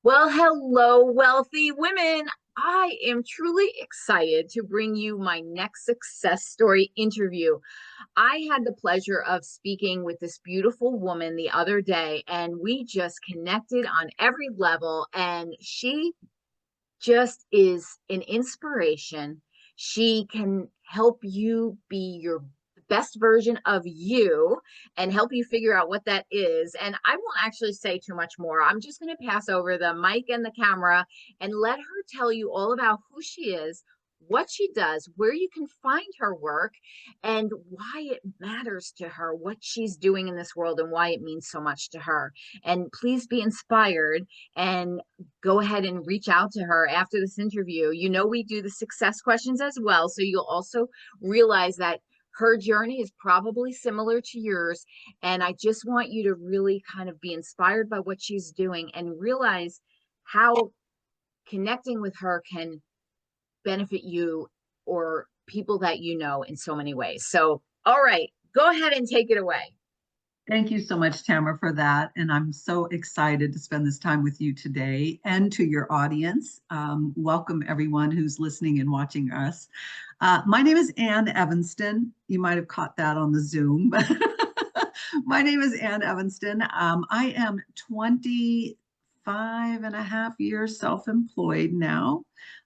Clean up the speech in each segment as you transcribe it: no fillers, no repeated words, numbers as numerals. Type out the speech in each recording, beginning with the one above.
Well, hello, wealthy women. I am truly excited to bring you my next success story interview. I had the pleasure of speaking with this beautiful woman the other day, and we just connected on every level. And she just is an inspiration. She can help you be your best version of you and help you figure out what that is. And I won't actually say too much more. I'm just going to pass over the mic and the camera and let her tell you all about who she is, what she does, where you can find her work, and why it matters to her, what she's doing in this world, and why it means so much to her. And please be inspired and go ahead and reach out to her after this interview. You know, we do the success questions as well. So you'll also realize that her journey is probably similar to yours. And I just want you to really kind of be inspired by what she's doing and realize how connecting with her can benefit you or people that you know in so many ways. So, all right, go ahead and take it away. Thank you so much, Tamara, for that. And I'm so excited to spend this time with you today and to your audience. Welcome, everyone who's listening and watching us. My name is Ann Evanston. You might have caught that on the Zoom. My name is Ann Evanston. I am 25 and a half years self-employed now.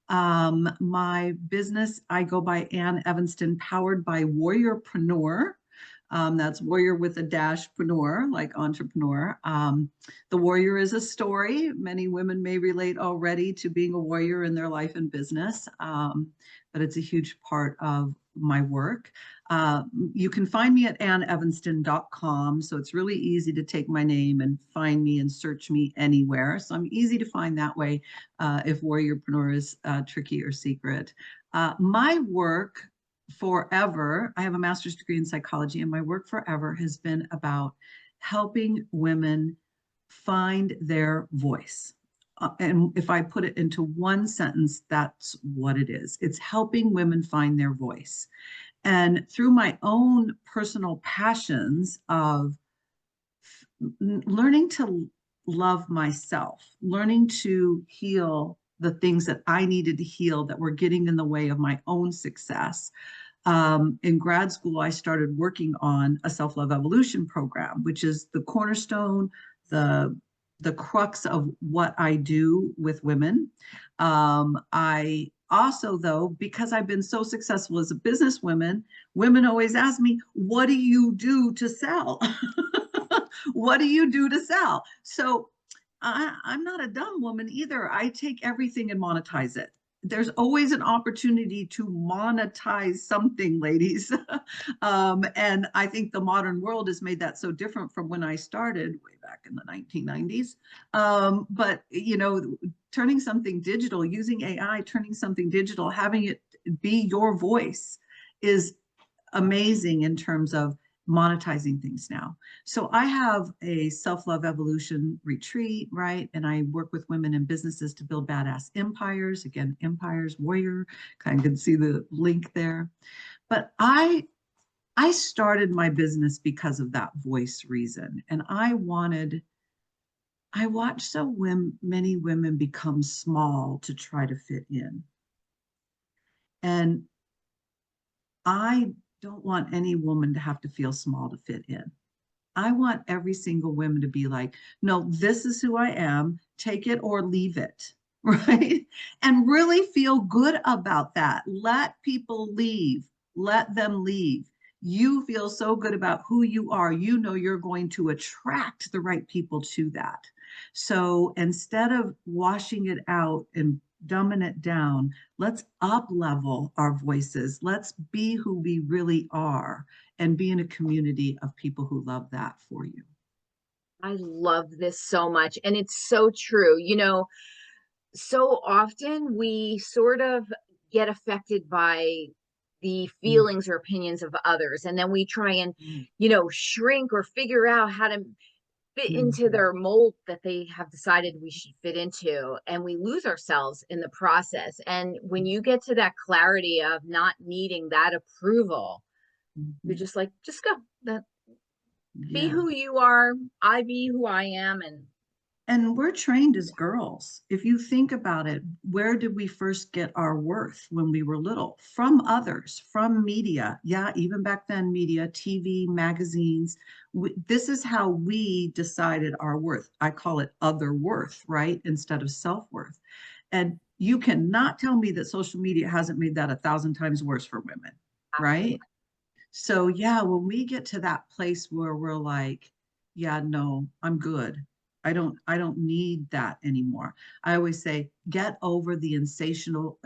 My business, I go by Ann Evanston, powered by Warriorpreneur. That's warrior with a dashpreneur, like entrepreneur. The warrior is a story. Many women may relate already to being a warrior in their life and business, but it's a huge part of my work. You can find me at annevanston.com. So it's really easy to take my name and find me and search me anywhere. So I'm easy to find that way if warriorpreneur is tricky or secret. My work forever, I have a master's degree in psychology, and my work forever has been about helping women find their voice. And if I put it into one sentence, that's what it is. It's helping women find their voice. And through my own personal passions of learning to love myself, learning to heal the things that I needed to heal that were getting in the way of my own success. In grad school, I started working on a self-love evolution program, which is the cornerstone, the crux of what I do with women. I also, though, because I've been so successful as a businesswoman, women always ask me, what do you do to sell? What do you do to sell? So I'm not a dumb woman either. I take everything and monetize it. There's always an opportunity to monetize something, ladies. And I think the modern world has made that so different from when I started way back in the 1990s. But, you know, turning something digital, using AI, turning something digital, having it be your voice is amazing in terms of monetizing things now. So I have a self-love evolution retreat, right? And I work with women in businesses to build badass empires. Again, empires, warrior, kind of can see the link there. But I started my business because of that voice reason. And I watched so many women become small to try to fit in. And I don't want any woman to have to feel small to fit in. I want every single woman to be like, no, this is who I am, take it or leave it, right? And really feel good about that. Let people leave, let them leave. You feel so good about who you are, you know you're going to attract the right people to that. So instead of washing it out and dumbing it down, let's up level our voices. Let's be who we really are and be in a community of people who love that for you. I love this so much. And it's so true. You know, so often we sort of get affected by the Mm, feelings or opinions of others. And then we try and, mm, shrink or figure out how to fit into mhm. their mold that they have decided we should fit into. And we lose ourselves in the process. And when you get to that clarity of not needing that approval, you're Mhm. just like, just go. That be Yeah. who you are. I be who I am. And And we're trained as girls. If you think about it, where did we first get our worth when we were little? From others, from media. Yeah, even back then, media, TV, magazines. This is how we decided our worth. I call it other worth, right? Instead of self worth. And you cannot tell me that social media hasn't made that 1,000 times worse for women, right? Absolutely. So yeah, when we get to that place where we're like, yeah, no, I'm good. I don't need that anymore. I always say, get over the insatiable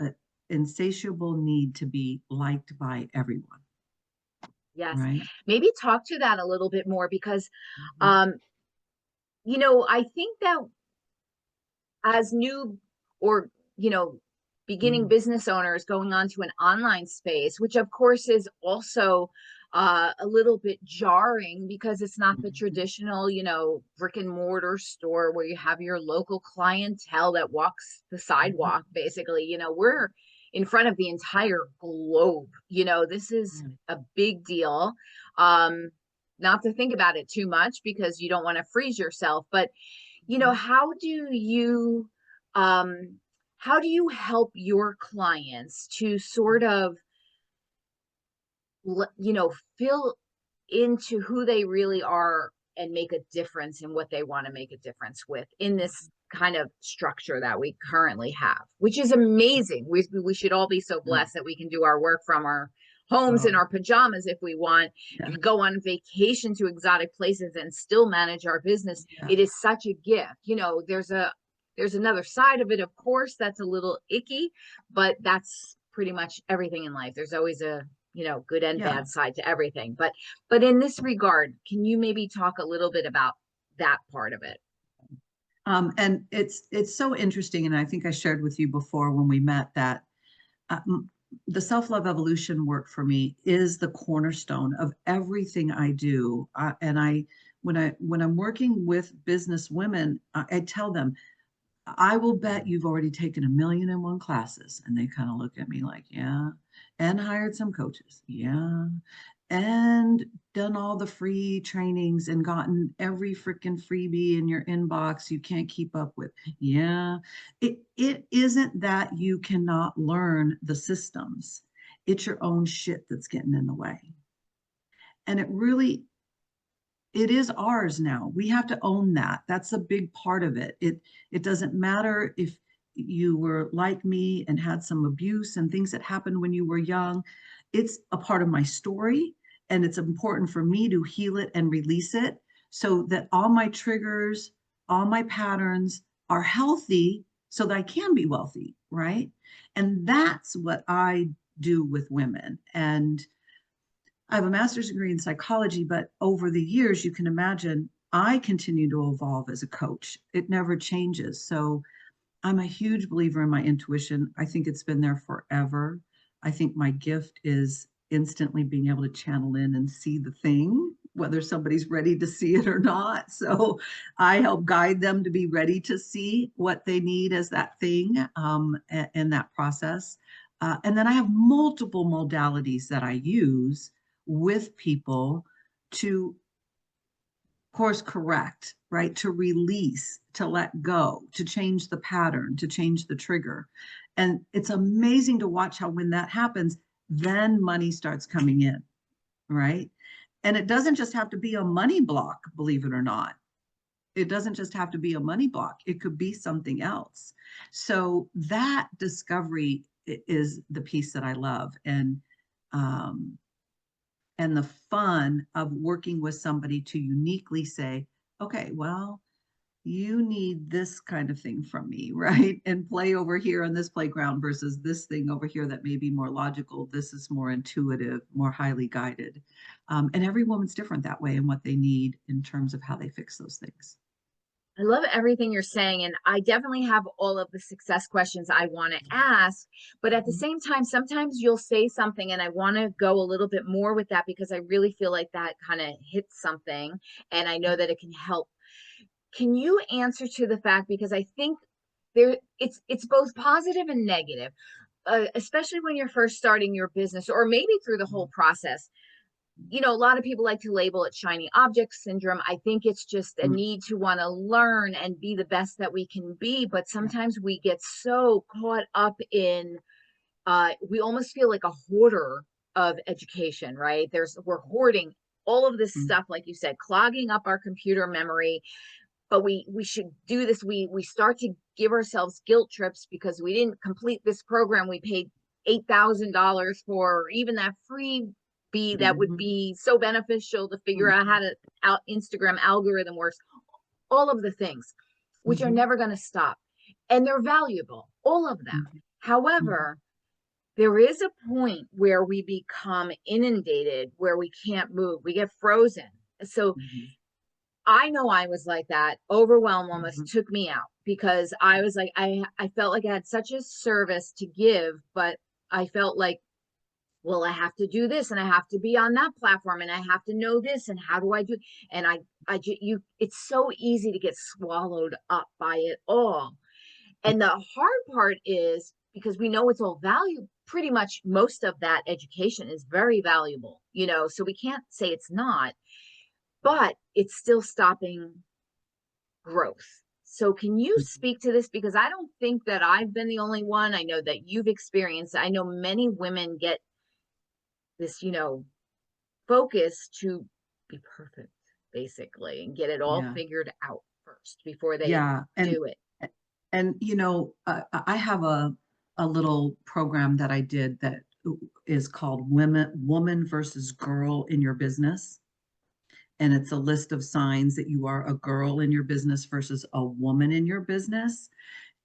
need to be liked by everyone, Yes. right? Maybe talk to that a little bit more because, Mhm. um, I think that as new or beginning Mhm. business owners going on to an online space, which of course is also a little bit jarring because it's not the Mhm. traditional brick and mortar store where you have your local clientele that walks the Mhm. sidewalk. Basically, we're in front of the entire globe. This is Yeah. a big deal. um Not to think about it too much because you don't want to freeze yourself, but Mhm. how do you um help your clients to sort of fill into who they really are and make a difference in what they want to make a difference with in this kind of structure that we currently have, which is amazing. We should all be so Yeah. blessed that we can do our work from our homes in Oh, our pajamas if we want, yeah. go on vacation to exotic places and still manage our business. Yeah. It is such a gift. There's another side of it, of course, that's a little icky, but that's pretty much everything in life. There's always a good and Yeah. bad side to everything. But in this regard, can you maybe talk a little bit about that part of it? And it's so interesting, and I think I shared with you before when we met that uh, the self-love evolution work for me is the cornerstone of everything I do. And when I'm working with business women, I tell them, I will bet you've already taken 1,000,001 classes. And they kind of look at me like, yeah, and hired some coaches. Yeah. And done all the free trainings and gotten every freaking freebie in your inbox you can't keep up with. Yeah. It isn't that you cannot learn the systems. It's your own shit that's getting in the way. And it is ours now. We have to own that. That's a big part of it. It doesn't matter if you were like me and had some abuse and things that happened when you were young. It's a part of my story, and it's important for me to heal it and release it so that all my triggers, all my patterns are healthy so that I can be wealthy, right? And that's what I do with women. And I have a master's degree in psychology, but over the years, you can imagine I continue to evolve as a coach. It never changes. So I'm a huge believer in my intuition. I think it's been there forever. I think my gift is instantly being able to channel in and see the thing, whether somebody's ready to see it or not. So I help guide them to be ready to see what they need as that thing in that process. And then I have multiple modalities that I use with people to course correct, right? To release, to let go, to change the pattern, to change the trigger. And it's amazing to watch how when that happens, then money starts coming in, right? And it doesn't just have to be a money block, believe it or not. It doesn't just have to be a money block. It could be something else. So that discovery is the piece that I love. Um, and the fun of working with somebody to uniquely say, okay, well, you need this kind of thing from me, right? And play over here on this playground versus this thing over here that may be more logical. This is more intuitive, more highly guided. And every woman's different that way and what they need in terms of how they fix those things. I love everything you're saying, and I definitely have all of the success questions I want to ask. But at the Mhm. same time, sometimes you'll say something, and I want to go a little bit more with that because I really feel like that kind of hits something, and I know that it can help. Can you answer to the fact, because I think it's both positive and negative, especially when you're first starting your business, or maybe through the whole process. a lot of people like to label it shiny object syndrome. I think it's just a Mm, need to want to learn and be the best that we can be. But yeah. sometimes we get so caught up in, we almost feel like a hoarder of education, right? We're hoarding all of this Mm, stuff, like you said, clogging up our computer memory. But we should do this. We start to give ourselves guilt trips because we didn't complete this program we paid $8,000 for, or even that freebie that would mhm, be so beneficial to figure out how mhm, to out Instagram algorithm works. All of the things, which are mhm, never going to stop, and they're valuable, all of them. mhm, mhm, However, there is a point where we become inundated, where we can't move, we get frozen. So mhm, I know I was like that. Overwhelm almost mhm, took me out because I was like, I felt like I had such a service to give, but I felt like, well, I have to do this and I have to be on that platform and I have to know this and how do I do? And it's so easy to get swallowed up by it all. And the hard part is because we know it's all value, pretty much most of that education is very valuable, so we can't say it's not, but it's still stopping growth. So can you mhm. speak to this? Because I don't think that I've been the only one. I know that you've experienced, I know many women get this, focus to be perfect, basically, and get it all Yeah. figured out first before they Yeah. do it. And I have a little program that I did that is called Woman versus Girl in Your Business. And it's a list of signs that you are a girl in your business versus a woman in your business.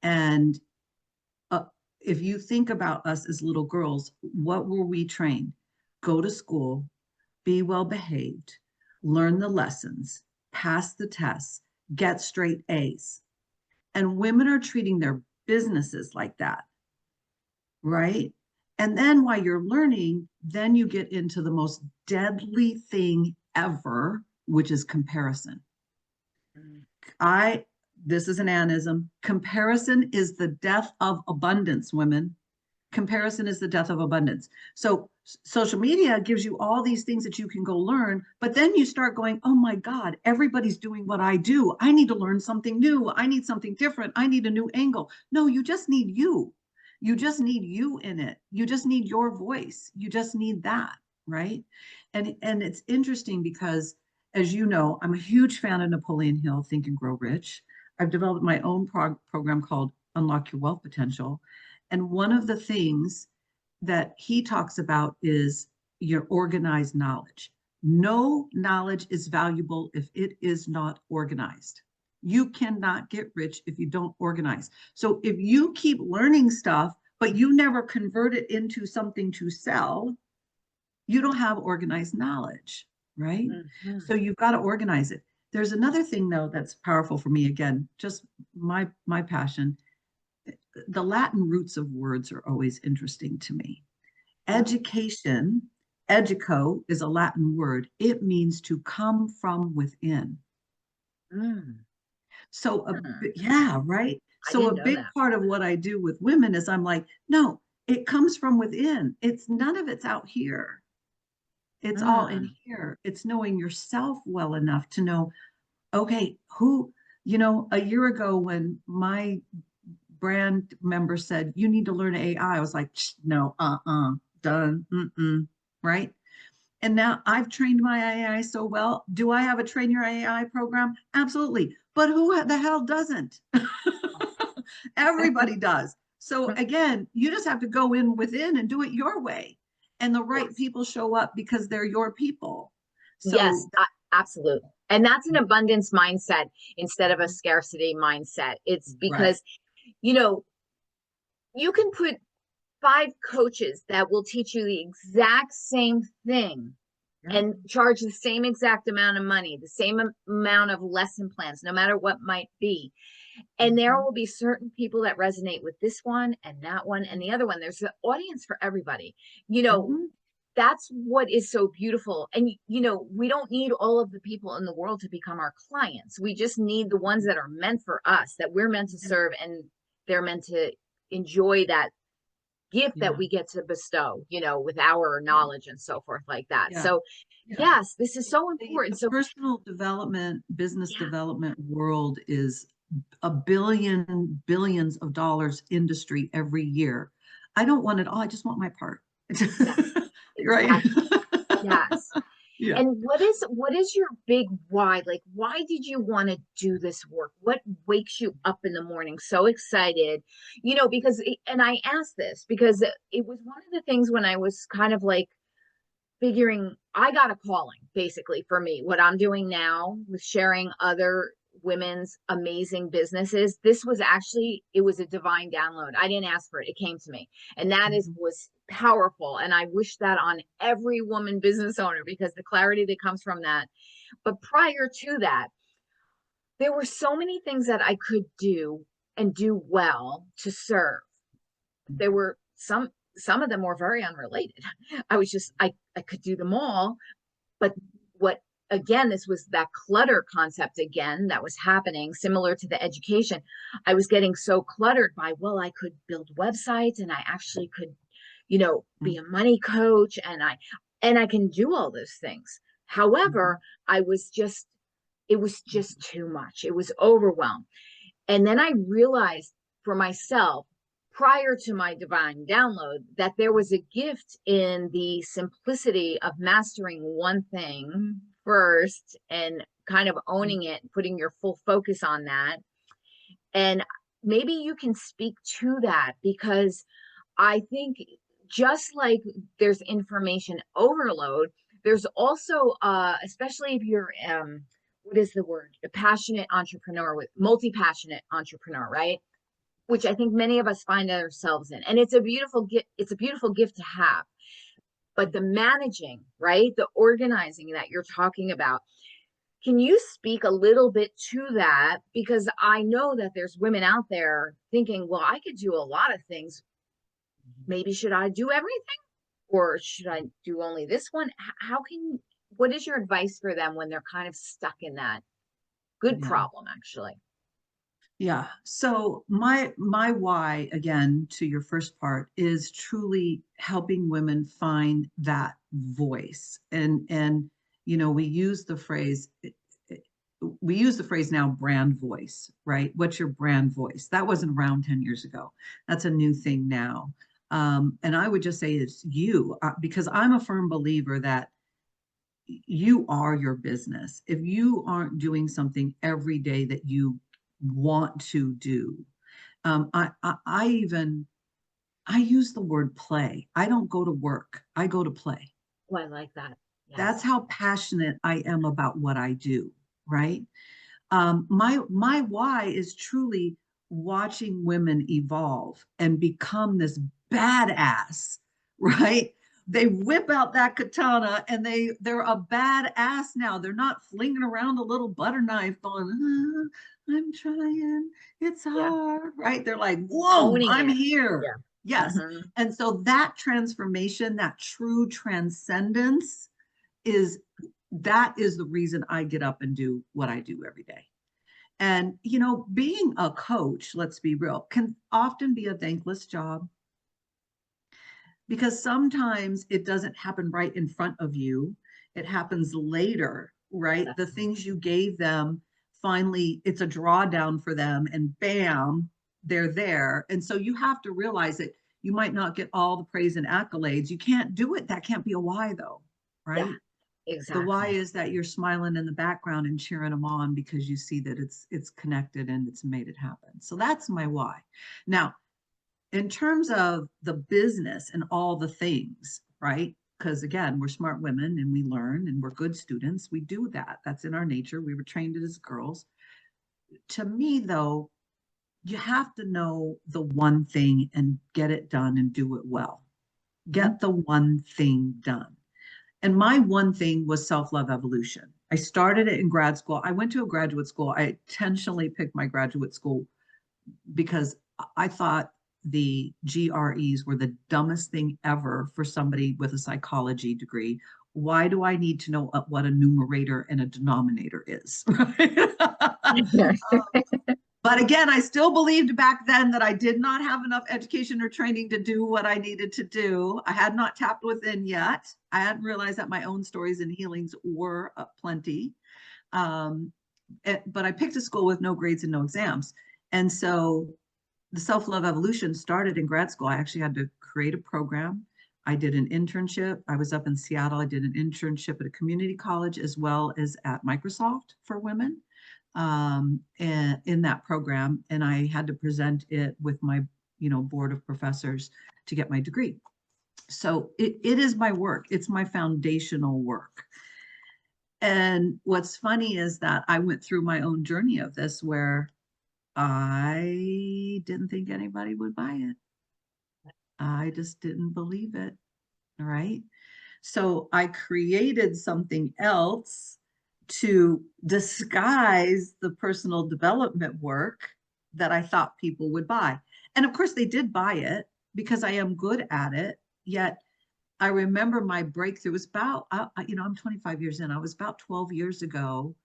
And uh, if you think about us as little girls, what were we trained? Go to school, be well behaved, learn the lessons, pass the tests, get straight A's. And women are treating their businesses like that, right? And then while you're learning, then you get into the most deadly thing ever, which is comparison. Mm. I This is an anism. Comparison is the death of abundance, women. Comparison is the death of abundance. So social media gives you all these things that you can go learn, but then you start going, oh my God, everybody's doing what I do. I need to learn something new. I need something different. I need a new angle. No, you just need you. You just need you in it. You just need your voice. You just need that, right? And it's interesting because, as you know, I'm a huge fan of Napoleon Hill, Think and Grow Rich. I've developed my own program called Unlock Your Wealth Potential. And one of the things that he talks about is your organized knowledge. No knowledge is valuable if it is not organized. You cannot get rich if you don't organize. So if you keep learning stuff, but you never convert it into something to sell, you don't have organized knowledge, right? So Mhm. you've got to organize it. There's another thing though that's powerful for me, again, just my passion. The Latin roots of words are always interesting to me. Oh. Education, educo is a Latin word. It means to come from within. Mm. So, Hmm. yeah, right. I So, a didn't know big that. part of what I do with women is I'm like, no, it comes from within. It's none of it's out here. It's all in Mm. here. It's knowing yourself well enough to know, okay, a year ago when my brand member said, you need to learn AI. I was like, no, done, right? And now I've trained my AI so well. Do I have a train your AI program? Absolutely. But who the hell doesn't? Everybody does. So again, you just have to go in within and do it your way. And the right Yes. people show up because they're your people. Yes, So, absolutely. And that's an abundance mindset instead of a scarcity mindset. It's right. because, you know, you can put five coaches that will teach you the exact same thing Yeah. and charge the same exact amount of money, the same amount of lesson plans, no matter what might be. And there Mhm. will be certain people that resonate with this one and that one and the other one. There's an audience for everybody. You know, Mhm. that's what is so beautiful. And, we don't need all of the people in the world to become our clients. We just need the ones that are meant for us, that we're meant to Yeah. serve, and they're meant to enjoy that gift that Yeah. we get to bestow, with our Yeah. knowledge and so forth like that. Yeah. So Yes, this is so The important. So personal development, business yeah, development world is a billions of dollars industry every year. I don't want it all. I just want my part. yes, Right? exactly. Yes. Yeah. And what is your big why? Like, why did you want to do this work? What wakes you up in the morning so excited? Because and I asked this because it was one of the things when I was kind of like figuring I got a calling basically for me. What I'm doing now with sharing other women's amazing businesses, this was actually it was a divine download. I didn't ask for it. It came to me. And that is Mhm. was powerful. And I wish that on every woman business owner because the clarity that comes from that. But prior to that, there were so many things that I could do and do well to serve. There were some of them were very unrelated. I could do them all, but what again, this was that clutter concept again that was happening, similar to the education. I was getting so cluttered by, well, I could build websites and I actually could, be a money coach and I can do all those things. Mhm. However, I was just it was just too much. It was overwhelmed. And then I realized for myself, prior to my divine download, that there was a gift in the simplicity of mastering one thing first and kind of owning it, putting your full focus on that. And maybe you can speak to that because I think just like there's information overload, there's also, especially if you're, what is the word? A passionate entrepreneur with multi-passionate entrepreneur, right? Which I think many of us find ourselves in. And it's a beautiful gift. It's a beautiful gift to have. But the managing, right? The organizing that you're talking about, can you speak a little bit to that? Because I know that there's women out there thinking, well, I could do a lot of things. Maybe should I do everything? Or should I do only this one? What is your advice for them when they're kind of stuck in that good Yeah. problem, actually? Yeah. So my why again to your first part is truly helping women find that voice. And we use the phrase we use the phrase now brand voice, right? What's your brand voice? That wasn't around 10 years ago. That's a new thing now. And I would just say it's you, because I'm a firm believer that you are your business. If you aren't doing something every day that you want to do, I even I use the word play. I don't go to work. I go to play. Oh, I like that. That's Yes. how passionate I am about what I do, right? My why is truly watching women evolve and become this badass, right? They whip out that katana and they're a badass now. They're not flinging around a little butter knife going, I'm trying, it's Yeah. hard, right? They're like, whoa, Owning I'm it. here. Yeah. Yes. Hmm. And so that transformation, that true transcendence is that is the reason I get up and do what I do every day. And, being a coach, let's be real, can often be a thankless job because sometimes it doesn't happen right in front of you. It happens later, right? The Exactly. things you gave them, finally, it's a drawdown for them, and bam, they're there. And so you have to realize that you might not get all the praise and accolades. You can't do it. That can't be a why, though, Yeah, right? The why exactly. is that you're smiling in the background and cheering them on because you see that it's connected and it's made it happen. So that's my why. Now, in terms of the business and all the things, right? Because again, we're smart women and we learn and we're good students. We do that. That's in our nature. We were trained as girls. To me, though, you have to know the one thing and get it done and do it well. Mhm. Get the one thing done. And my one thing was self love evolution. I started it in grad school. I went to a graduate school. I intentionally picked my graduate school because I thought the GREs were the dumbest thing ever for somebody with a psychology degree. Why do I need to know what a numerator and a denominator is? Right? But again, I still believed back then that I did not have enough education or training to do what I needed to do. I had not tapped within yet. I hadn't realized that my own stories and healings were plenty. Um, but I picked a school with no grades and no exams. And so the self-love evolution started in grad school. I actually had to create a program. I did an internship. I was up in Seattle. I did an internship at a community college as well as at Microsoft for women, and in that program. And I had to present it with my, board of professors to get my degree. So it is my work. It's my foundational work. And what's funny is that I went through my own journey of this where I didn't think anybody would buy it. I just didn't believe it. Right. So I created something else to disguise the personal development work that I thought people would buy. And of course, they did buy it because I am good at it. Yet I remember my breakthrough was about, I'm 25 years in. I was about 12 years ago.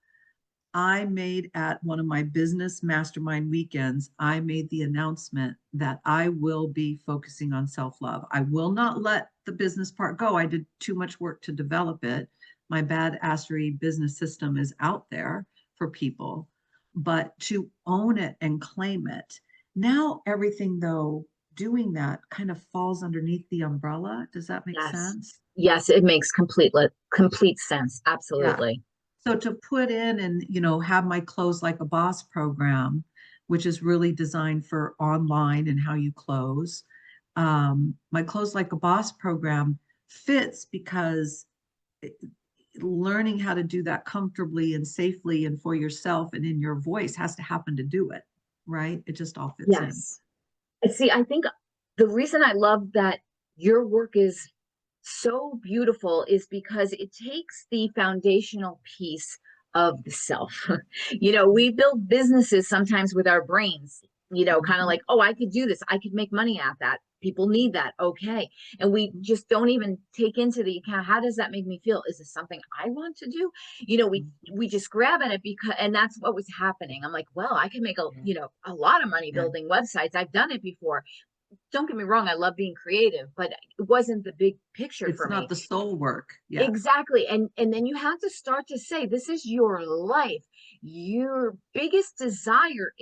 I made at one of my business mastermind weekends, I made the announcement that I will be focusing on self-love. I will not let the business part go. I did too much work to develop it. My badassery business system is out there for people, but to own it and claim it. Now, everything though, doing that kind of falls underneath the umbrella. Does that make Yes. sense? Yes, it makes complete sense. Yeah. Absolutely. So to put in and, have my Close Like a Boss program, which is really designed for online and how you close. My Close Like a Boss program fits because learning how to do that comfortably and safely and for yourself and in your voice has to happen to do it, right? It just all fits in. Yes. See, I think the reason I love that your work is so beautiful is because it takes the foundational piece of the self. We build businesses sometimes with our brains, kind of Mhm. like, oh, I could do this. I could make money at that. People need that. Okay. And we just don't even take into the account, how does that make me feel? Is this something I want to do? We just grab at it because, and that's what was happening. I'm like, well, I can make a lot of money Yeah. building websites. I've done it before. Don't get me wrong, I love being creative, but it wasn't the big picture It's for not me. the soul work. Yes. Exactly. And then you have to start to say, this is your life. Your biggest desire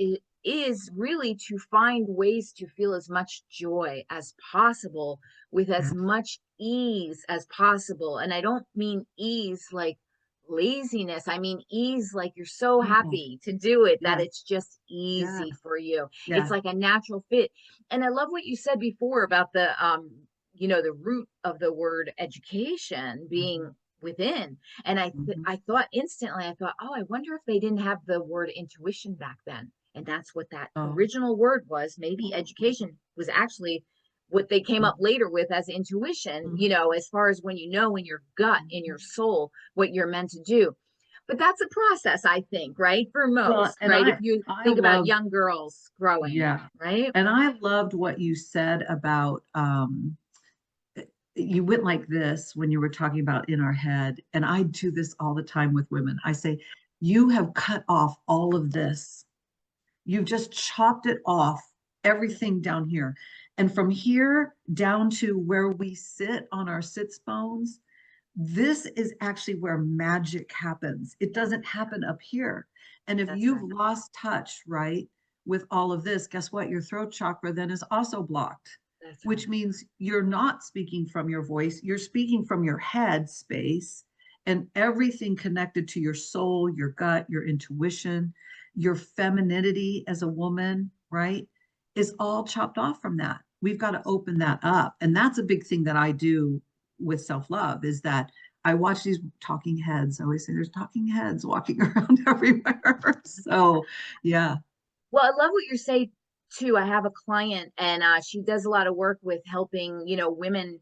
is really to find ways to feel as much joy as possible with as Yes. much ease as possible. And I don't mean ease like laziness. I mean ease like you're so No. happy to do it that Yes. it's just Yeah. easy for you. It's Yeah. like a natural fit. And I love what you said before about the root of the word education being Mhm. within. And Mhm. I thought instantly, I thought, oh, I wonder if they didn't have the word intuition back then. And that's what that Oh. original word was. Maybe education was actually what they came up Mhm. later with as intuition, Mhm. as far as when you know in your gut, in your Mhm. soul, what you're meant to do. But that's a process, I think, right? For Well, most, and right? If I you I think about loved, young girls growing, yeah, right? and I loved what you said about you went like this when you were talking about in our head, and I do this all the time with women. I say, you have cut off all of this. You've just chopped it off, everything down here. And from here down to where we sit on our sits bones, this is actually where magic happens. It doesn't happen up here. And if That's you've right. lost touch, right, with all of this, guess what? Your throat chakra then is also blocked, That's which right. means you're not speaking from your voice, you're speaking from your head space, and everything connected to your soul, your gut, your intuition, your femininity as a woman, right, is all chopped off from that. We've got to open that up. And that's a big thing that I do with self-love is that I watch these talking heads. I always say there's talking heads walking around everywhere. So yeah. Well, I love what you're saying too. I have a client and she does a lot of work with helping, women,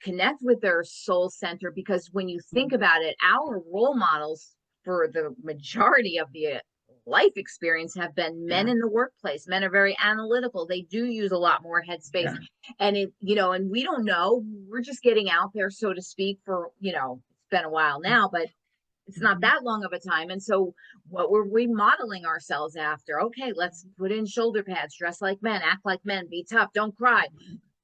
connect with their soul center because when you think about it, our role models for the majority of the life experience have been men Yeah. in the workplace. Men are very analytical. They do use a lot more headspace. Yeah. And and we don't know. We're just getting out there, so to speak, for, it's been a while now, but It's not that long of a time. And so what were we modeling ourselves after? Okay, let's put in shoulder pads, dress like men, act like men, be tough, don't cry,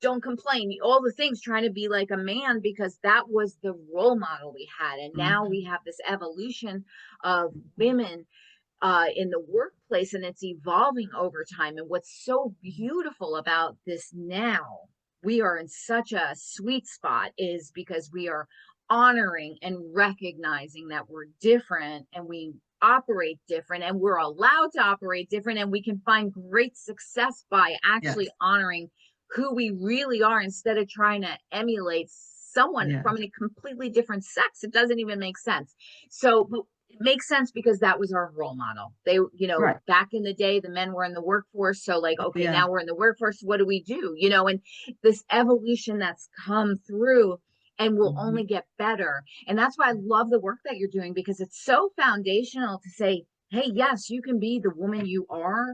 don't complain, all the things, trying to be like a man, because that was the role model we had. And now Mhm. we have this evolution of women in the workplace, and it's evolving over time. And what's so beautiful about this now, we are in such a sweet spot, is because we are honoring and recognizing that we're different, and we operate different, and we're allowed to operate different, and we can find great success by actually Yes. honoring who we really are, instead of trying to emulate someone from Yes. a completely different sex. It doesn't even make sense. So, but it makes sense because that was our role model. They, Right. back in the day, the men were in the workforce. So, like, Oh, okay, yeah. now we're in the workforce. What do we do? And this evolution that's come through and will Mhm. only get better. And that's why I love the work that you're doing, because it's so foundational to say, hey, yes, you can be the woman you are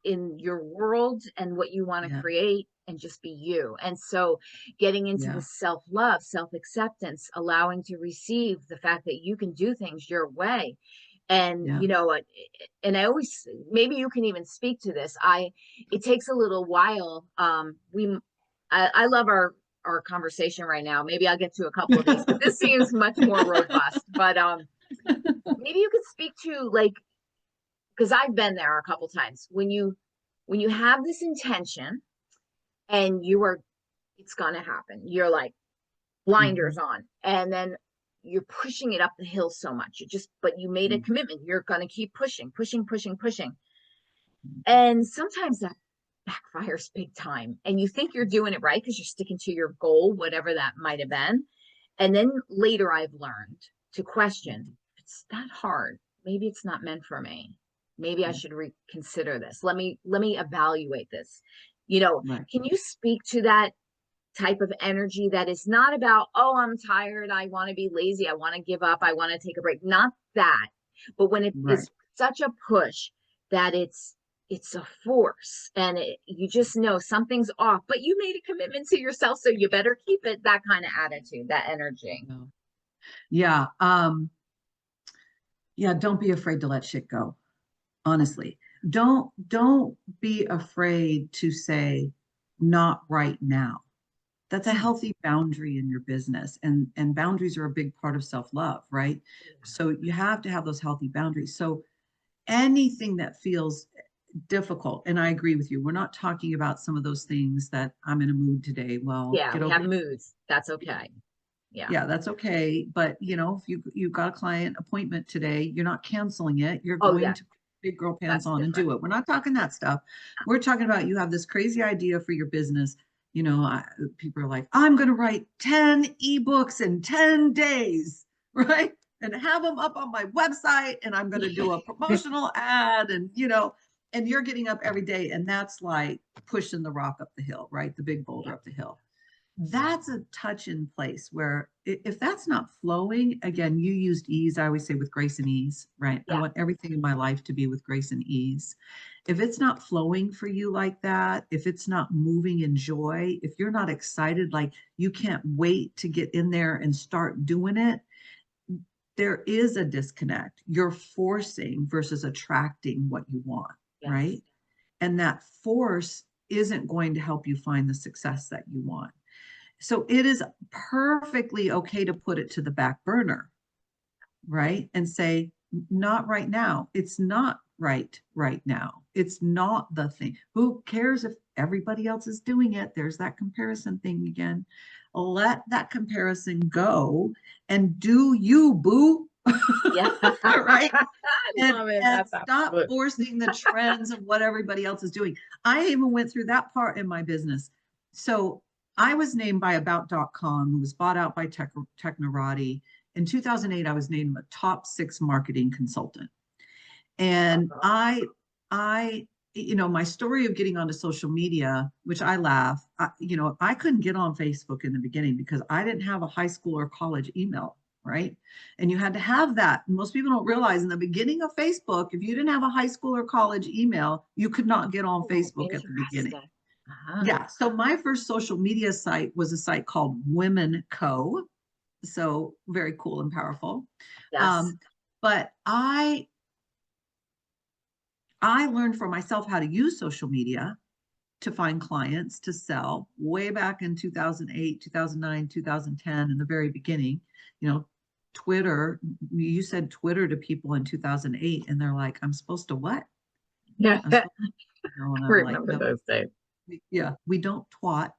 in your world and what you want to Yeah. create, and just be you. And so getting into the Yeah. self-love, self-acceptance, allowing to receive the fact that you can do things your way. And Yeah. and I always, maybe you can even speak to this. It takes a little while. I love our conversation right now. Maybe I'll get to a couple of these, but this seems much more robust. But maybe you could speak to, like, because I've been there a couple times, when you have this intention, and it's gonna happen. You're like blinders Mhm. on, and then you're pushing it up the hill so much. But you made a Mhm. commitment. You're gonna keep pushing, pushing, pushing, pushing. And sometimes that backfires big time. And you think you're doing it right because you're sticking to your goal, whatever that might have been. And then later I've learned to question, it's that hard. Maybe it's not meant for me. Maybe I Yeah. should reconsider this. Let me evaluate this. You know, Right. can you speak to that type of energy that is not about, oh, I'm tired, I want to be lazy, I want to give up, I want to take a break? Not that. But when it Right. is such a push that it's a force, and you just know something's off, but you made a commitment to yourself, so you better keep it. That kind of attitude, that energy. Yeah. Yeah. Yeah. Don't be afraid to let shit go. Honestly, don't be afraid to say not right now. That's a Hmm. healthy boundary in your business, and boundaries are a big part of self-love, right? So you have to have those healthy boundaries. So anything that feels difficult, and I agree with you, we're not talking about some of those things that I'm in a mood today. Well, Yeah, get we over have it. moods. That's okay. Yeah. Yeah, that's okay. But if you've got a client appointment today, you're not canceling it. You're Oh, going yeah, to put big girl pants that's on and different. do it. We're not talking that stuff. We're talking about you have this crazy idea for your business. People are like, I'm going to write 10 ebooks in 10 days, right? And have them up on my website, and I'm going to do a promotional ad, and you're getting up every day, and that's like pushing the rock up the hill, right? The big boulder Yeah. up the hill. That's a touch in place where if that's not flowing, again, you used ease. I always say with grace and ease, right? I Yeah. want everything in my life to be with grace and ease. If it's not flowing for you like that, if it's not moving in joy, if you're not excited, like you can't wait to get in there and start doing it, there is a disconnect. You're forcing versus attracting what you want, Yes. right? And that force isn't going to help you find the success that you want. So it is perfectly okay to put it to the back burner, right? And say, not right now. It's not right now. It's not the thing. Who cares if everybody else is doing it? There's that comparison thing again. Let that comparison go and do you, boo. Yeah. Right? I and love it. and That's stop absolute. forcing the trends of what everybody else is doing. I even went through that part in my business. So I was named by About.com, who was bought out by Technorati. In 2008, I was named a top 6 marketing consultant. And I, my story of getting onto social media, which I laugh, I couldn't get on Facebook in the beginning because I didn't have a high school or college email, right? And you had to have that. Most people don't realize in the beginning of Facebook, if you didn't have a high school or college email, you could not get on Oh, Facebook at the beginning. interesting. Uh-huh. Yeah. So my first social media site was a site called Women Co. So very cool and powerful. Yes. But I learned for myself how to use social media to find clients to sell way back in 2008, 2009, 2010, in the very beginning. You know, Twitter, you said Twitter to people in 2008, and they're like, I'm supposed to what? Yeah, I'm I supposed to know. And I'm like, remember no, those days. yeah, we don't twat.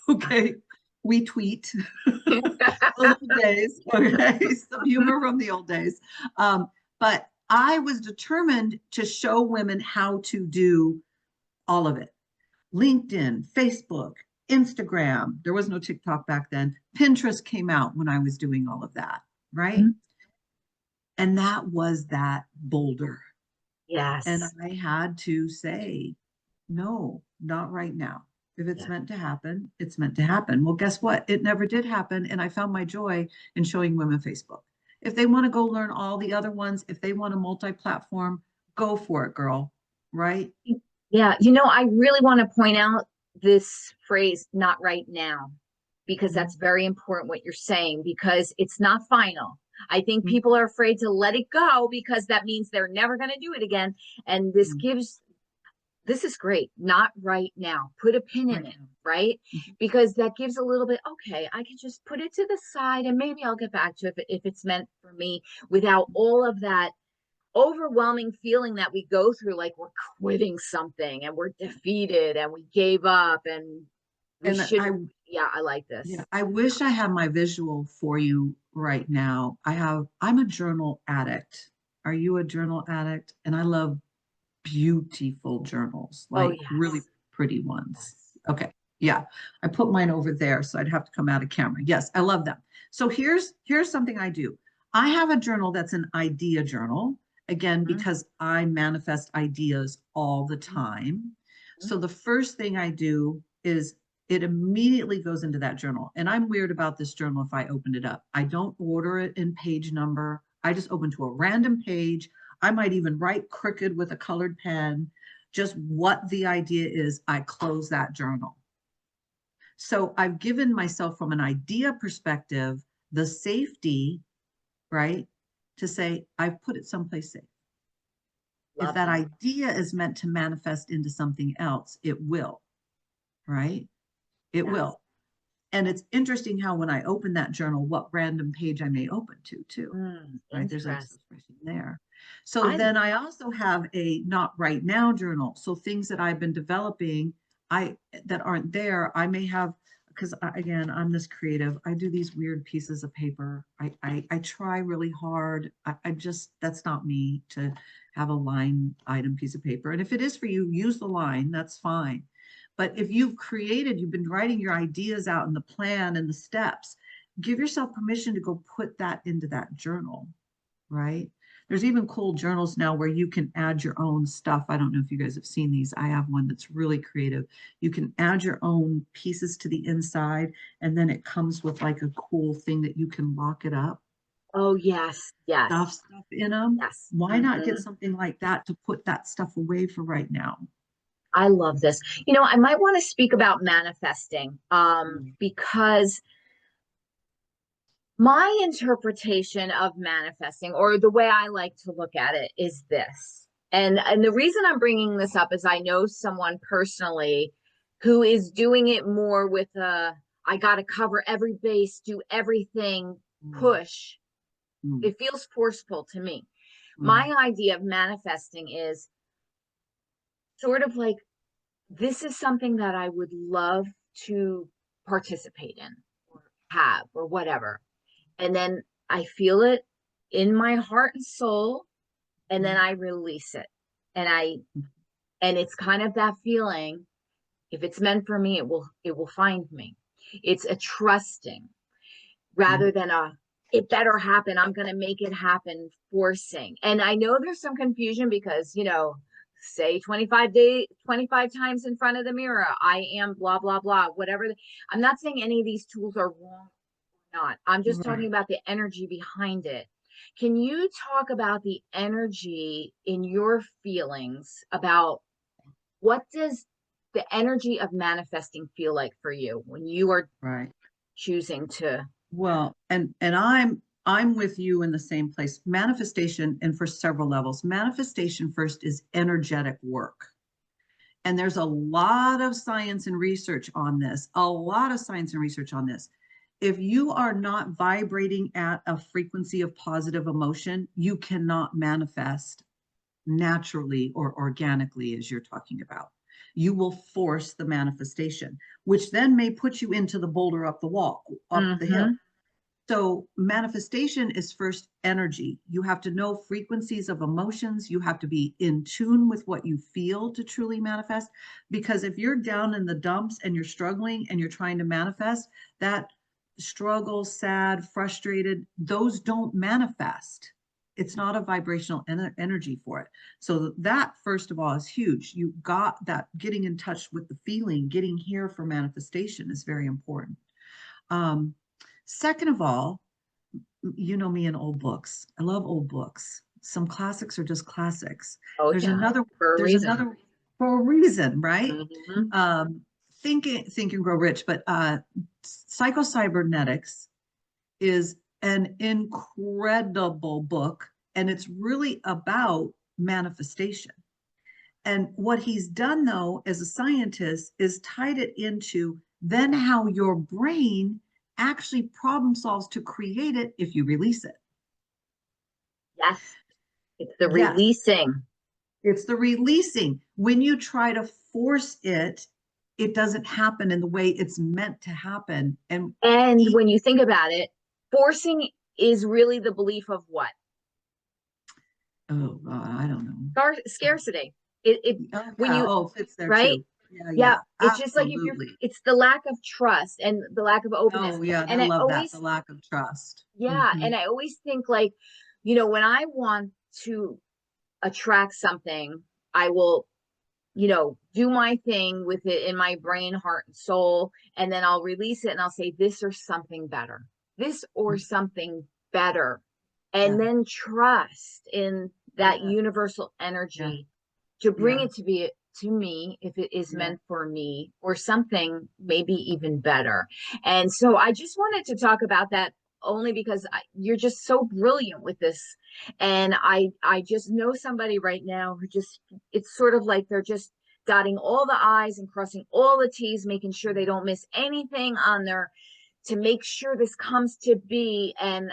Okay. We tweet. The old days. Okay. Some humor from the old days. But I was determined to show women how to do all of it. LinkedIn, Facebook, Instagram. There was no TikTok back then. Pinterest came out when I was doing all of that, right? And that was that boulder. And Yes. I had to say, no, not right now. If it's Yeah. meant to happen, it's meant to happen. Well, guess what? It never did happen. And I found my joy in showing women Facebook. If they want to go learn all the other ones, if they want a multi platform, go for it, girl. Right? Yeah, I really want to point out this phrase, not right now, because Mhm. that's very important what you're saying, because it's not final. I think Mhm. people are afraid to let it go because that means they're never going to do it again. And this is great. Not right now. Put a pin in Right it, now. right? Mhm. Because that gives a little bit, okay, I can just put it to the side and maybe I'll get back to it if it's meant for me without all of that overwhelming feeling that we go through, like we're quitting something and we're defeated and we gave up and we And shouldn't. Yeah, I like yeah, this. I wish I had my visual for you right now. I'm a journal addict. Are you a journal addict? And I love beautiful journals, Oh, like really yes. pretty ones. Yes. Okay. Yeah. I put mine over there, so I'd have to come out of camera. Yes, I love them. So here's something I do. I have a journal that's an idea journal, again, Mhm. because I manifest ideas all the time. So the first thing I do is it immediately goes into that journal. And I'm weird about this journal if I open it up. I don't order it in page number. I just open to a random page. I might even write crooked with a colored pen, just what the idea is. I close that journal. So I've given myself, from an idea perspective, the safety, right, to say, I've put it someplace safe. If Love that that. idea is meant to manifest into something else, it will, right? It Yes. will. And it's interesting how when I open that journal, what random page I may open to, too, right? There's Interesting. expression there. So I then I also have a not right now journal. So things that I've been developing, I that aren't there, I may have, because again, I'm this creative. I do these weird pieces of paper. I try really hard. I just, that's not me to have a line item piece of paper. And if it is for you, use the line, that's fine. But if you've been writing your ideas out in the plan and the steps, give yourself permission to go put that into that journal, right? There's even cool journals now where you can add your own stuff. I don't know if you guys have seen these. I have one that's really creative. You can add your own pieces to the inside, and then it comes with like a cool thing that you can lock it up, Oh, yes. Yes. stuff in them. Yes. Why not get something like that to put that stuff away for right now? I love this. I might want to speak about manifesting, Mm, because my interpretation of manifesting, or the way I like to look at it, is this. And the reason I'm bringing this up is I know someone personally who is doing it more with a I got to cover every base, do everything, mm, push. mm, It feels forceful to me. mm, My idea of manifesting is sort of like, this is something that I would love to participate in or have or whatever. And then I feel it in my heart and soul, and then mm, I release it. And and it's kind of that feeling, if it's meant for me, it will find me. It's a trusting rather mm. than a it better happen, I'm going to make it happen forcing. And I know there's some confusion because, say 25 times in front of the mirror, I am blah blah blah, whatever. I'm not saying any of these tools are wrong, not. I'm just talking Right. about the energy behind it. Can you talk about the energy in your feelings about what does the energy of manifesting feel like for you when you are Right. choosing to? Well, and I'm with you in the same place. Manifestation, and for several levels, manifestation first is energetic work. And there's a lot of science and research on this, a lot of science and research on this. If you are not vibrating at a frequency of positive emotion, you cannot manifest naturally or organically, as you're talking about. You will force the manifestation, which then may put you into the boulder up the wall, up the hill. Mm-hmm. So manifestation is first energy. You have to know frequencies of emotions. You have to be in tune with what you feel to truly manifest. Because if you're down in the dumps and you're struggling and you're trying to manifest, that struggle, sad, frustrated, those don't manifest. It's not a vibrational energy for it. So that, first of all, is huge. You got that. Getting in touch with the feeling, getting here for manifestation is very important. Um, Second of all, you know me and old books. I love old books. Some classics are just classics. Oh There's yeah, another, for a there's reason. another for a reason, right? Mm-hmm. Think and Grow Rich, but Psycho-Cybernetics is an incredible book, and it's really about manifestation. And what he's done, though, as a scientist, is tied it into then how your brain actually problem solves to create it if you release it. Yes, it's the Yes, releasing. it's the releasing. When you try to force it, it doesn't happen in the way it's meant to happen. And And e- when you think about it, forcing is really the belief of what? oh God, I don't know. Scarcity. It Oh when yeah, you oh, it fits there right? too. Yeah, Yeah, yeah, it's just like if you're absolutely. it's the lack of trust and the lack of openness. Oh yeah, I And I love that. The always lack of trust. yeah, Mhm. and I always think like, when I want to attract something, I will, do my thing with it in my brain, heart, and soul, and then I'll release it and I'll say this or something better. This or something better. And Yeah, then trust in that yeah, universal yeah, energy to bring yeah, it to me if it is yeah. meant for me or something maybe even better. And so I just wanted to talk about that only because you're just so brilliant with this. And I just know somebody right now who just, it's sort of like they're just dotting all the i's and crossing all the t's, making sure they don't miss anything on their, to make sure this comes to be. And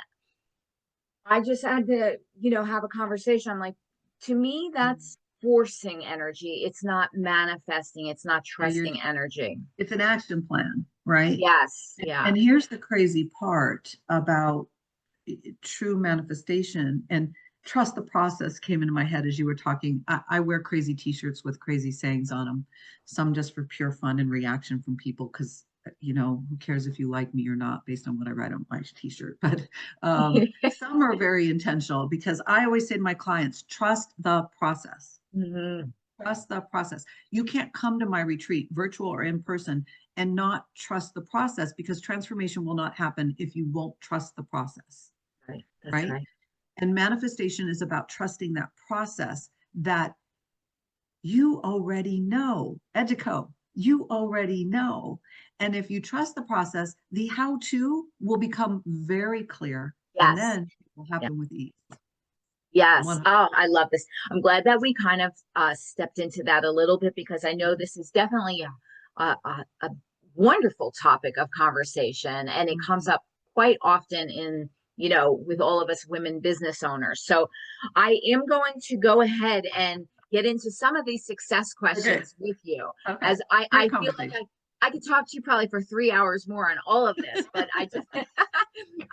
I just had to, have a conversation. I'm like, to me, Mm. that's forcing energy. It's not manifesting. It's not Yeah, you're, trusting energy. it's an action plan, right? Yes. Yeah. And here's the crazy part about true manifestation, and trust the process came into my head as you were talking. I wear crazy t-shirts with crazy sayings on them, some just for pure fun and reaction from people because who cares if you like me or not based on what I write on my t-shirt. But some are very intentional because I always say to my clients, trust the process. Hmm. Trust the process. You can't come to my retreat, virtual or in person, and not trust the process, because transformation will not happen if you won't trust the process, Right. That's right? right. And manifestation is about trusting that process that you already know. Educo, you already know. And if you trust the process, the how to will become very clear, and Yes. then it will Yeah. happen with ease. Yes. 100. Oh, I love this. I'm glad that we kind of stepped into that a little bit because I know this is definitely a wonderful topic of conversation, and it comes Mhm. up quite often in, with all of us women business owners. So I am going to go ahead and get into some of these success Okay. questions with you, Okay. as I, Great I feel like conversation. I could talk to you probably for 3 hours more on all of this, but I just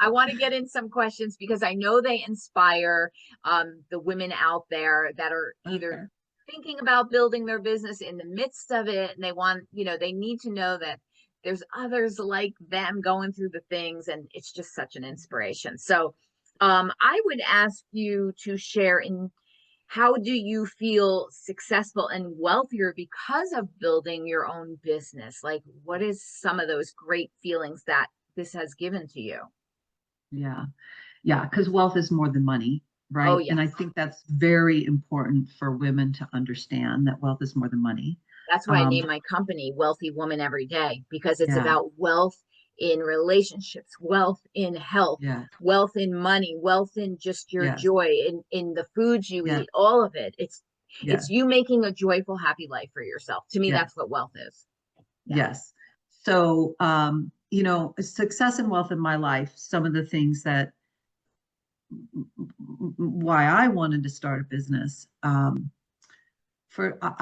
I want to get in some questions because I know they inspire the women out there that are either Okay. thinking about building their business in the midst of it, and they want, they need to know that there's others like them going through the things, and it's just such an inspiration. So I would ask you to share in how do you feel successful and wealthier because of building your own business? Like, what is some of those great feelings that this has given to you? Yeah. Yeah. Because wealth is more than money, Oh, right? And I yes. think that's very important for women to understand, that wealth is more than money. That's why I Um, named my company Wealthy Woman Every Day, because it's yeah. about wealth in relationships, wealth in health, Yeah. wealth in money, wealth in just your Yes. joy, in the foods you Yeah. eat, all of it. It's Yes. you making a joyful, happy life for yourself. To me, Yes. that's what wealth is. Yeah. Yes. So, success and wealth in my life, some of the things that why I wanted to start a business. I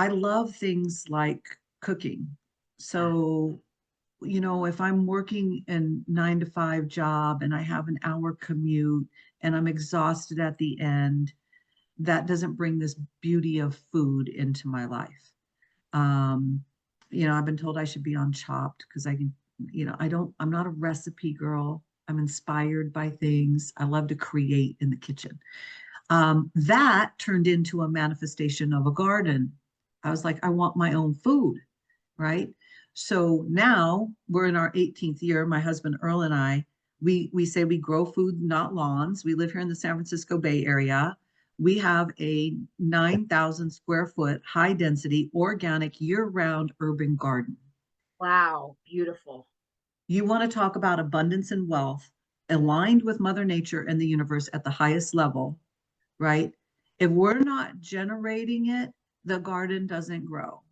love things like cooking. So, if I'm working in 9 to 5 job and I have an hour commute and I'm exhausted at the end, that doesn't bring this beauty of food into my life. Um, I've been told I should be on Chopped because I can, I'm not a recipe girl. I'm inspired by things. I love to create in the kitchen. That turned into a manifestation of a garden. I was like, I want my own food, right? So now we're in our 18th year. My husband Earl and I, we say we grow food, not lawns. We live here in the San Francisco Bay Area. We have a 9,000 square foot, high density, organic, year round urban garden. Wow. Beautiful. You want to talk about abundance and wealth aligned with Mother Nature and the universe at the highest level, right? If we're not generating it, the garden doesn't grow.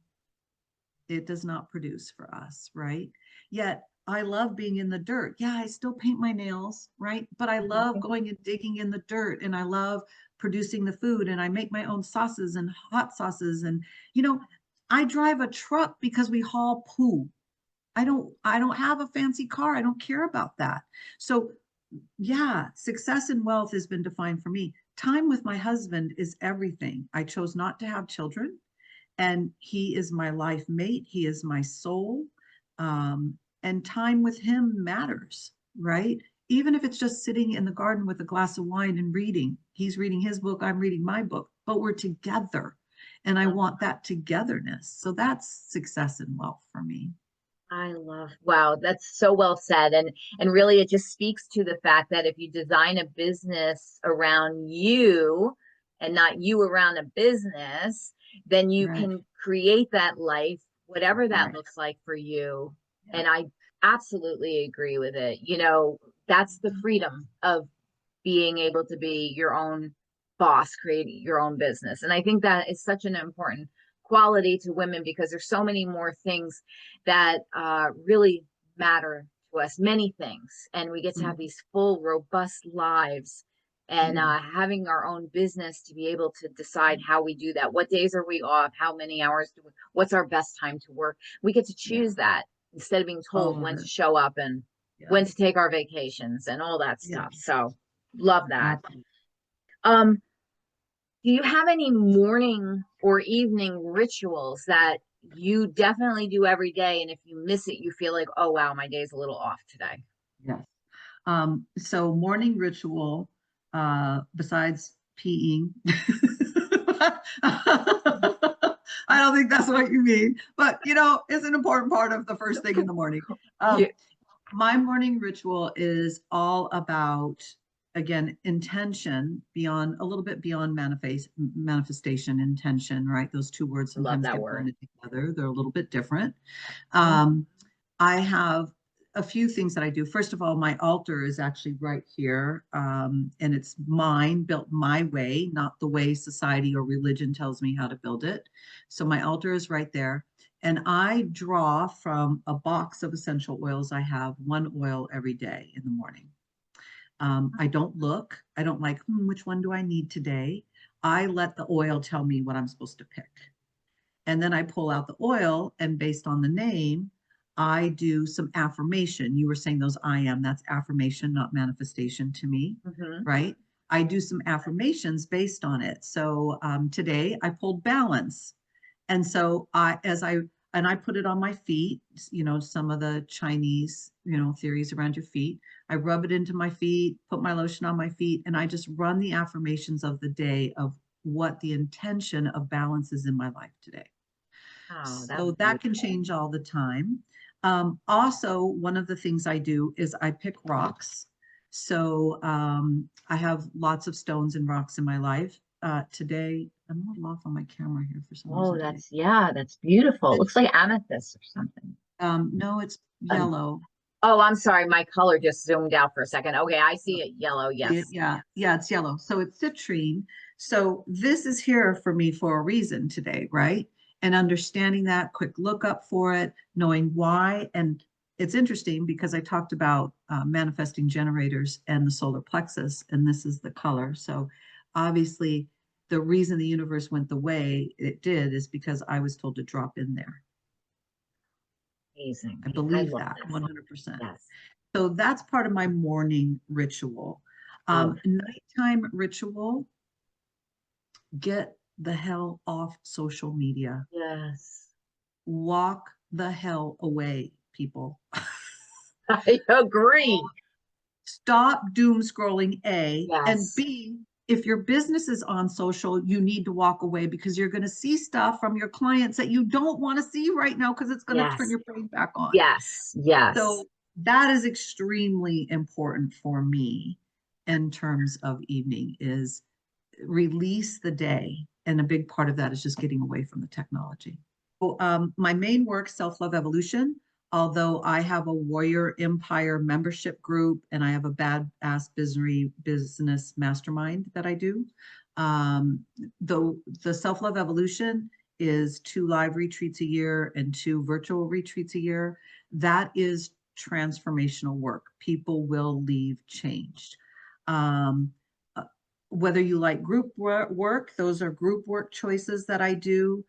It does not produce for us, right? Yet I love being in the dirt. Yeah, I still paint my nails, right? But I love going and digging in the dirt, and I love producing the food, and I make my own sauces and hot sauces. And, you know, I drive a truck because we haul poo. I don't have a fancy car. I don't care about that. So yeah, success and wealth has been defined for me. Time with my husband is everything. I chose not to have children, and he is my life mate. He is my soul. And time with him matters, right? Even if it's just sitting in the garden with a glass of wine and reading. He's reading his book, I'm reading my book, but we're together. And I want that togetherness. So that's success and wealth for me. I love, wow, that's so well said. And really it just speaks to the fact that if you design a business around you and not you around a business, then you Right, can create that life, whatever that right. looks like for you. Yeah. And I absolutely agree with it. That's the freedom of being able to be your own boss, creating your own business. And I think that is such an important quality to women because there's so many more things that really matter to us, many things. And we get to have Mhm. these full, robust lives. And Yeah. having our own business to be able to decide how we do that. What days are we off? How many hours what's our best time to work? We get to Yeah. choose that instead of being told All of when to it. show up and Yeah. when to take our vacations and all that Yeah. stuff. So love that. Absolutely. Um, do you have any morning or evening rituals that you definitely do every day? And if you miss it, you feel like, oh, wow, my day's a little off today. Yes. So morning ritual, besides peeing. I don't think that's what you mean, but it's an important part of the first thing in the morning. Yeah, Um, my morning ritual is all about, again, intention beyond a little bit beyond manifestation, intention, right? Those two words I love sometimes that get word. blended together. They're a little bit different. Mhm. Um, I have a few things that I do. First of all, my altar is actually right here, and it's mine, built my way, not the way society or religion tells me how to build it. So my altar is right there. And I draw from a box of essential oils. I have one oil every day in the morning. I don't look. I don't like, which one do I need today? I let the oil tell me what I'm supposed to pick. And then I pull out the oil, and based on the name, I do some affirmation. You were saying those I am, that's affirmation, not manifestation to me, Mhm. right? I do some affirmations based on it. So today I pulled balance. And so I put it on my feet, some of the Chinese, theories around your feet. I rub it into my feet, put my lotion on my feet, and I just run the affirmations of the day of what the intention of balance is in my life today. Oh, that's So that can beautiful. change all the time. Also, one of the things I do is I pick rocks. So I have lots of stones and rocks in my life. Today, I'm a little off on my camera here for some Oh, reason today. that's, yeah, that's beautiful. It looks like amethyst or something. No, it's Um, yellow. Oh, I'm sorry. My color just zoomed out for a second. Okay, I see it yellow. Yes. Yeah, yeah, it's yellow. So it's citrine. So this is here for me for a reason today, right? And understanding that, quick lookup for it, knowing why. And it's interesting because I talked about manifesting generators and the solar plexus, and this is the color. So obviously, the reason the universe went the way it did is because I was told to drop in there. Amazing. I I believe love that this. 100%. Yes. So that's part of my morning ritual. Love. Nighttime ritual, get the hell off social media. Yes. Walk the hell away, people. I agree. Stop doom scrolling, A. And Yes. B, if your business is on social, you need to walk away because you're going to see stuff from your clients that you don't want to see right now because it's going to turn Yes. your brain back on. Yes. Yes. So that is extremely important for me in terms of evening is release the day. And a big part of that is just getting away from the technology. So, my main work, Self-Love Evolution, although I have a Warrior Empire membership group and I have a badass business mastermind that I do. The Self-Love Evolution is 2 live retreats a year and 2 virtual retreats a year. That is transformational work. People will leave changed. Um, Whether you like group work, those are group work choices that I do.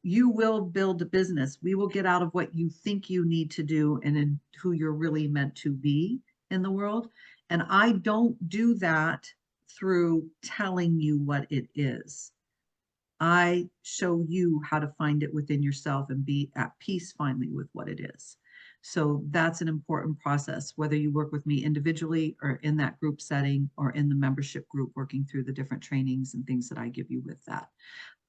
You will build a business. We will get out of what you think you need to do and in who you're really meant to be in the world. And I don't do that through telling you what it is. I show you how to find it within yourself and be at peace finally with what it is. So that's an important process, whether you work with me individually or in that group setting or in the membership group, working through the different trainings and things that I give you with that.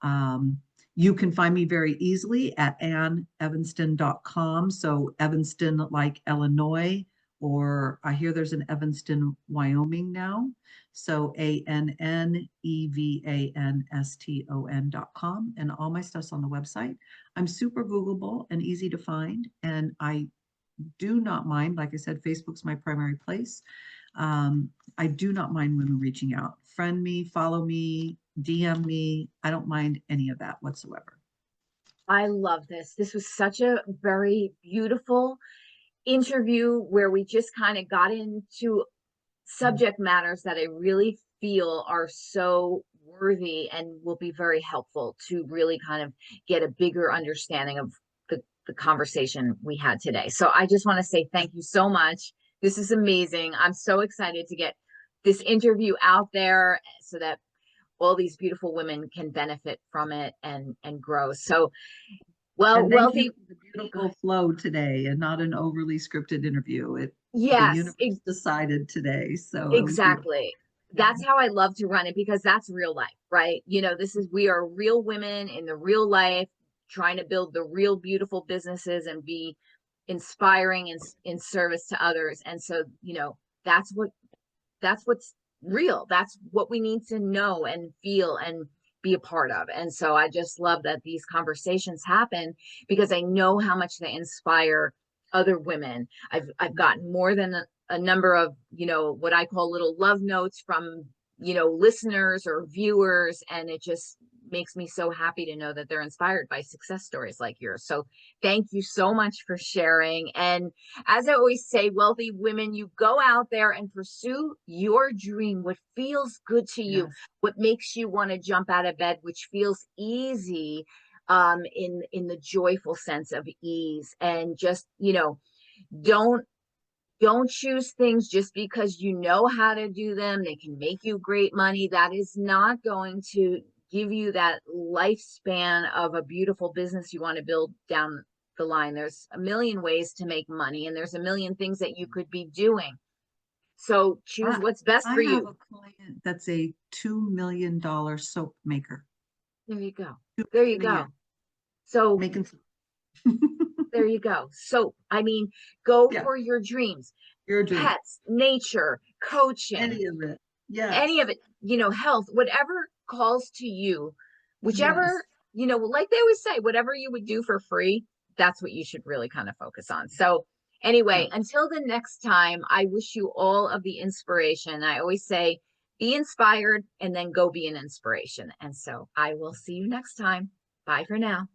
Um, you can find me very easily at anneevanston.com. So Evanston, like Illinois, or I hear there's an Evanston, Wyoming now. So ANNEVANSTON.com. And all my stuff's on the website. I'm super Googleable and easy to find. And I do not mind, like I said, Facebook's my primary place. I do not mind women reaching out. Friend me, follow me, DM me. I don't mind any of that whatsoever. I love this. This was such a very beautiful interview where we just kind of got into subject matters that I really feel are so worthy and will be very helpful to really kind of get a bigger understanding of the conversation we had today. So I just want to say thank you so much. This is amazing. I'm so excited to get this interview out there so that all these beautiful women can benefit from it and grow. So, well, And thank you wealthy. for the beautiful flow today and not an overly scripted interview. The Yes, universe decided today, so it was beautiful. exactly. That's how I love to run it because that's real life, right? This is, we are real women in the real life trying to build the real beautiful businesses and be inspiring and in service to others. And so, that's what that's what's real. That's what we need to know and feel and be a part of. And so I just love that these conversations happen because I know how much they inspire other women. I've gotten more than a number of, what I call little love notes from, listeners or viewers, and it just makes me so happy to know that they're inspired by success stories like yours. So thank you so much for sharing. And as I always say, wealthy women, you go out there and pursue your dream, what feels good to you, Yes. what makes you want to jump out of bed, which feels easy, in the joyful sense of ease. And just, don't don't choose things just because you know how to do them. They can make you great money. That is not going to give you that lifespan of a beautiful business you want to build down the line. There's a million ways to make money, and there's a million things that you could be doing. So choose I, what's best I for have you. a client that's a $2 million soap maker. There you go. Two There you million a go. year So making soap. there you go. So, I mean, go Yeah, for your dreams, your dream. pets, nature, coaching, Any of it. Yes. any of it, health, whatever calls to you, Yes. whichever, like they always say, whatever you would do for free, that's what you should really kind of focus on. So, Anyway, Yeah. until the next time, I wish you all of the inspiration. I always say, be inspired and then go be an inspiration. And so I will see you next time. Bye for now.